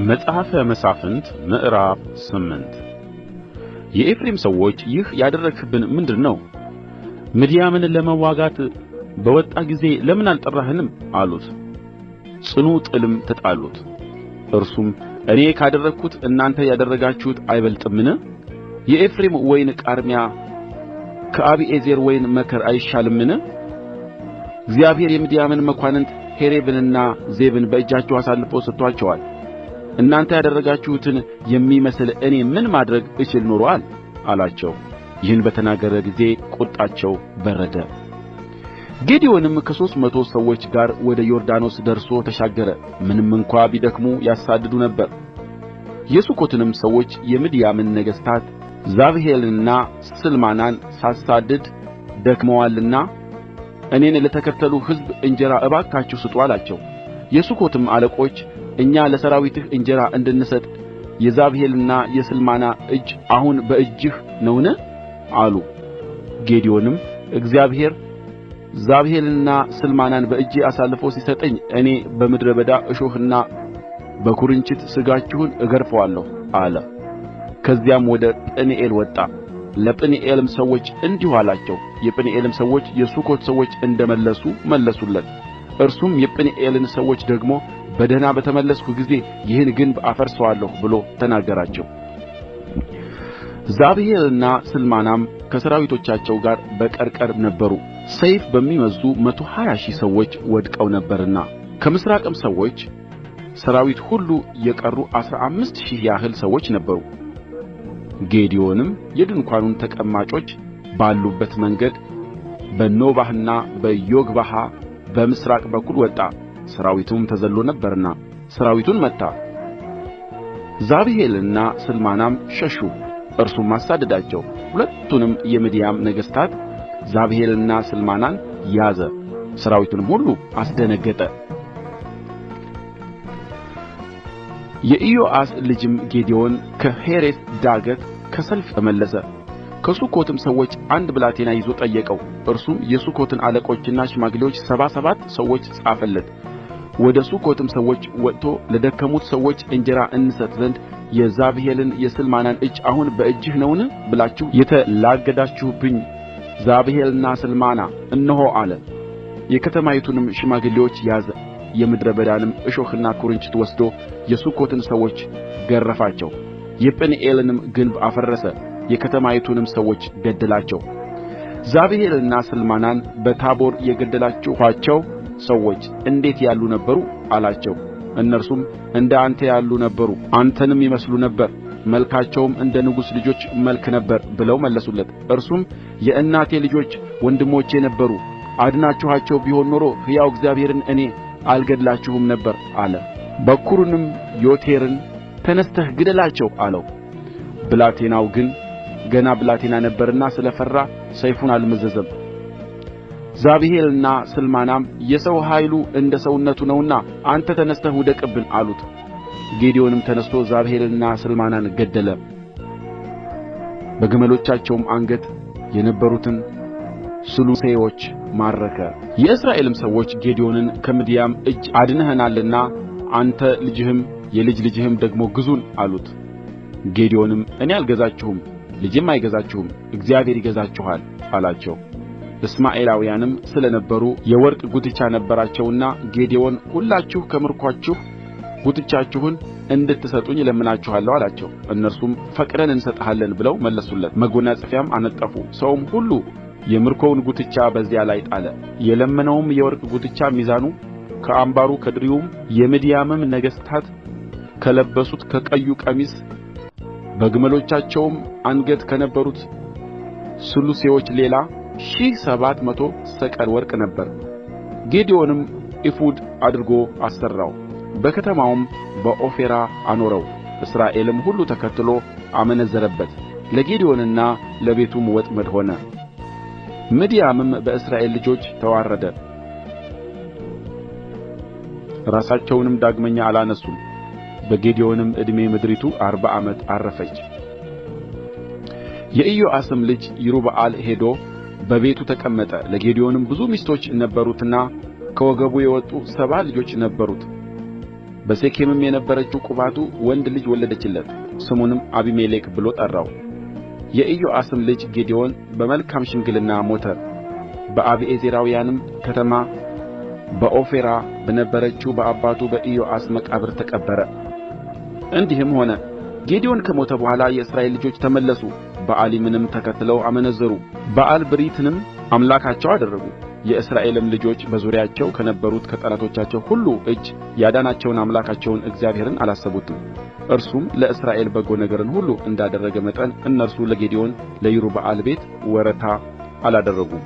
መጽሐፈ መሣፍንት ምዕራፍ 8 የኤፍሬም ሰዎች ይህ ያደረግህብን ምንድር ነው? ምድያምን ለመዋጋት በወጣህ ጊዜ ለምን አልጠራኸንም? አሉት። ጽኑ ጥልም ተጣሉት። እርሱም እኔ ካደረግሁት እናንተ ያደረጋችሁት አይበልጥምን? የኤፍሬም ወይን ቃርሚያ ከአቢዔዝር ወይን መከር አይሻልምን? እግዚአብሔር የምድያምን መኳንንት ሔሬብንና ዜብን በእጃችሁ አሳልፎ ሰጥቶአቸዋል። እናንተ ያደረጋችሁትን የሚመስል እኔ ምን ማድረግ እችል ኖሮአል? አላቸው። ይህን በተናገረ ጊዜ ቍጣቸው በረደ። ጌዴዎንም ከ300 ሰዎች ጋር ወደ ዮርዳኖስ ደርሶ ተሻገረ። ምንም እንኳ ቢደክሙ ያሳድዱ ነበር። የሱኮትንም ሰዎች የምድያምን ነገሥታት ዛብሄልንና ስልማናን ሳሳድድ ደክመዋልና እኔን ለተከተሉ ሕዝብ እንጀራ እባካችሁ ስጡ አላቸው። የሱኮትም አለቆች እኛ ለሠራዊትህ እንጀራ እንድንሰጥ የዛብሄልና የስልማና እጅ አሁን በእጅህ ነውን? አሉ። ጌዴዎንም እግዚአብሔር ዛብሄልንና ስልማናን በእጄ አሳልፎ ሲሰጠኝ እኔ በምድረ በዳ እሾህና በኵርንችት ሥጋችሁን እገርፋለሁ አለ። ከዚያም ወደ ጵኒኤል ወጣ። ለጵኒኤልም ሰዎች እንዲሁ አላቸው። የጵኒኤልም ሰዎች የሱኮት ሰዎች እንደ መለሱለት። እርሱም የጵኒኤልን ሰዎች ደግሞ በደኅና በተመለስሁ ጊዜ ይህን ግንብ አፈርሰዋለሁ ብሎ ተናገራቸው። ዛብሄልና ስልማናም ከሠራዊቶቻቸው ጋር በቀርቀር ነበሩ። ሰይፍ በሚመዝዙ 120,000 ሰዎች ወድቀው ነበርና። ከምሥራቅም ሰዎች ሠራዊት ሁሉ የቀሩ 15,000 ያህል ሰዎች ነበሩ። ጌዴዎንም የድንኳኑን ተቀማጮች ባሉበት መንገድ በኖባህና በዮግብሃ በምሥራቅ በኩል ወጣ። ሠራዊቱም ተዘልሎ ነበርና ሠራዊቱን መታ። ዛብሄልና ስልማናም ሸሹ፣ እርሱም አሳደዳቸው። ሁለቱንም የምድያም ነገሥታት ዛብሄልንና ስልማናን ያዘ፣ ሠራዊቱንም ሁሉ አስደነገጠ። የኢዮአስ ልጅም ጌዴዎን ከሔሬስ ዳገት ከሰልፍ ተመለሰ። ከሱኮትም ሰዎች አንድ ብላቴና ይዞ ጠየቀው። እርሱም የሱኮትን አለቆችና ሽማግሌዎች 77 ሰዎች ጻፈለት። ወደ ሱኮትም ሰዎች ወጥቶ ለደከሙት ሰዎች እንጀራ እንሰጥ ዘንድ የዛብሄልን የስልማናን እጅ አሁን በእጅህ ነውን ብላችሁ የተላገዳችሁብኝ ዛብሄልና ስልማና እነሆ አለ። የከተማይቱንም ሽማግሌዎች ያዘ። የምድረ በዳንም እሾህና ኵርንችት ወስዶ የሱኮትን ሰዎች ገረፋቸው። የጵኒኤልንም ግንብ አፈረሰ፣ የከተማይቱንም ሰዎች ገደላቸው። ዛብሄልንና ስልማናን በታቦር የገደላችኋቸው ሰዎች እንዴት ያሉ ነበሩ? አላቸው። እነርሱም እንደ አንተ ያሉ ነበሩ፣ አንተንም ይመስሉ ነበር፣ መልካቸውም እንደ ንጉሥ ልጆች መልክ ነበር ብለው መለሱለት። እርሱም የእናቴ ልጆች ወንድሞቼ ነበሩ፣ አድናችኋቸው ቢሆን ኖሮ ሕያው እግዚአብሔርን እኔ አልገድላችሁም ነበር አለ። በኵሩንም ዬቴርን ተነሥተህ ግደላቸው አለው። ብላቴናው ግን ገና ብላቴና ነበርና ስለ ፈራ ሰይፉን አልመዘዘም። ዛብሄልና ስልማናም የሰው ኃይሉ እንደ ሰውነቱ ነውና አንተ ተነሥተህ ውደቅብን አሉት። ጌዴዎንም ተነሥቶ ዛብሄልንና ስልማናን ገደለ። በግመሎቻቸውም አንገት የነበሩትን ስሉሴዎች ማረከ። የእስራኤልም ሰዎች ጌዴዎንን ከምድያም እጅ አድነኸናልና አንተ ልጅህም የልጅ ልጅህም ደግሞ ግዙን አሉት። ጌዴዎንም እኔ አልገዛችሁም፣ ልጄም አይገዛችሁም፣ እግዚአብሔር ይገዛችኋል አላቸው። እስማኤላውያንም ስለ ነበሩ የወርቅ ጕትቻ ነበራቸውና ጌዴዎን ሁላችሁ ከምርኮአችሁ ጕትቻችሁን እንድትሰጡኝ እለምናችኋለሁ አላቸው። እነርሱም ፈቅደን እንሰጥሃለን ብለው መለሱለት። መጐናጸፊያም አነጠፉ። ሰውም ሁሉ የምርኮውን ጕትቻ በዚያ ላይ ጣለ። የለመነውም የወርቅ ጕትቻ ሚዛኑ ከአምባሩ ከድሪውም የምድያምም ነገሥታት ከለበሱት ከቀዩ ቀሚስ በግመሎቻቸውም አንገት ከነበሩት ስሉሴዎች ሌላ 1,700 ሰቅል ወርቅ ነበረ። ጌዴዎንም ኤፉድ አድርጎ አሠራው፣ በከተማውም በዖፍራ አኖረው። እስራኤልም ሁሉ ተከትሎ አመነዘረበት፣ ለጌዴዎንና ለቤቱም ወጥመድ ሆነ። ምድያምም በእስራኤል ልጆች ተዋረደ፣ ራሳቸውንም ዳግመኛ አላነሱም። በጌዴዎንም ዕድሜ ምድሪቱ 40 ዓመት ዐረፈች። የኢዮአስም ልጅ ይሩበኣል ሄዶ በቤቱ ተቀመጠ። ለጌዴዎንም ብዙ ሚስቶች ነበሩትና ከወገቡ የወጡ 70 ልጆች ነበሩት። በሴኬምም የነበረችው ቁባቱ ወንድ ልጅ ወለደችለት፣ ስሙንም አቢሜሌክ ብሎ ጠራው። የኢዮአስም ልጅ ጌዴዎን በመልካም ሽምግልና ሞተ፣ በአቢዔዝራውያንም ከተማ በዖፍራ በነበረችው በአባቱ በኢዮአስ መቃብር ተቀበረ። እንዲህም ሆነ ጌዴዎን ከሞተ በኋላ የእስራኤል ልጆች ተመለሱ፣ በኣሊምንም ተከትለው አመነዘሩ፣ በኣልብሪትንም አምላካቸው አደረጉ። የእስራኤልም ልጆች በዙሪያቸው ከነበሩት ከጠላቶቻቸው ሁሉ እጅ ያዳናቸውን አምላካቸውን እግዚአብሔርን አላሰቡትም። እርሱም ለእስራኤል በጎ ነገርን ሁሉ እንዳደረገ መጠን እነርሱ ለጌዴዎን ለይሩበኣል ቤት ወረታ አላደረጉም።